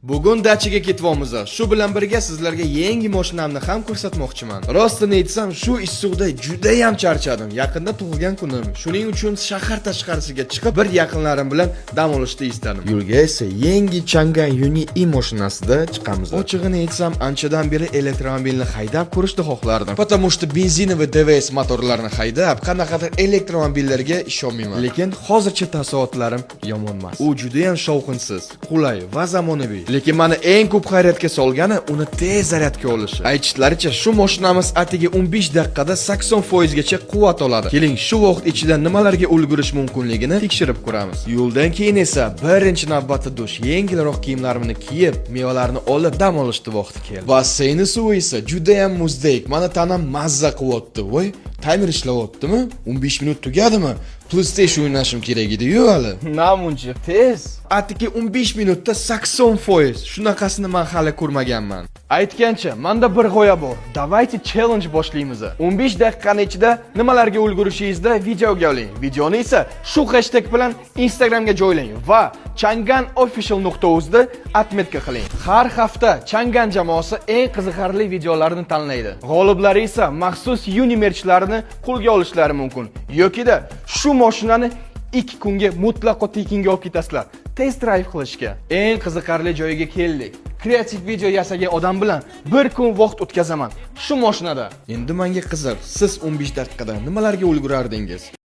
Bugun dachiga ketyapmiz. Shu bilan birga sizlarga yangi mashinamni ham ko'rsatmoqchiman. Rostini aytsam, shu issiqda juda ham charchadim. Yaqinda tug'ilgan kunim. Shuning uchun shahar tashqarisiga chiqib, bir yaqinlarim bilan dam olishni istadim. Yo'lga esa yangi Chang'an Yuni i mashinasida chiqamiz. Ochig'ini aytsam, anchadan beri elektromobilni haydab ko'rishni xohlardim. Потому что benzinoviy DVS motorlarni haydab, qanaqadir elektromobillarga ishonmayman. Lekin hozircha taassurotlarim yomon emas. U juda ham shovqinsiz, qulay va zamonaviy. Lekin meni eng ko'p hayratga solgani uni tez zaryadga olishi. Aytishlaricha, shu mashinamiz atigi 15 daqiqada 80% gacha quvvat oladi. Keling, shu vaqt ichida nimalarga ulgurish mumkinligini tekshirib ko'ramiz. Yo'ldan keyin esa birinchi navbatda dush, yengilroq kiyimlarimni kiyib, mevalarni olib dam olishni vaqti keldi. Basseyn suvi esa juda ham muzdek. Mana tanam mazza qilyapti. Voy, timer ishlayaptimi? 15 minut tugadimi? PlayStation o'ynashim kerak edi-yu hali. Namuncha tez. Atigi 15 minutda 80%. Shunaqasini men hali ko'rmaganman. Aytgancha, menda bir g'oya bor. Davaychi challenge boshlaymiz. 15 daqiqaning ichida nimalarga ulgurishingizni videoga oling. Videoni esa shu hashtag bilan Instagramga joylang va chang'anofficial.uz da atmetka qiling. Har hafta Chang'an jamoasi eng qiziqarli videolarni tanlaydi. G'oliblari esa maxsus Yuni merchlarini qo'lga olishlari mumkin. Yoki-da shu mashinani 2 kunga mutlaqo tekinga olib ketasizlar. Test drive qilishga. Eng qiziqarli joyiga keldik. Kreativ video yasagan odam bilan bir kun vaqt o'tkazaman. Shu mashinada. Endi menga qiziq, siz 15 daqiqada nimalarga ulgurardingiz?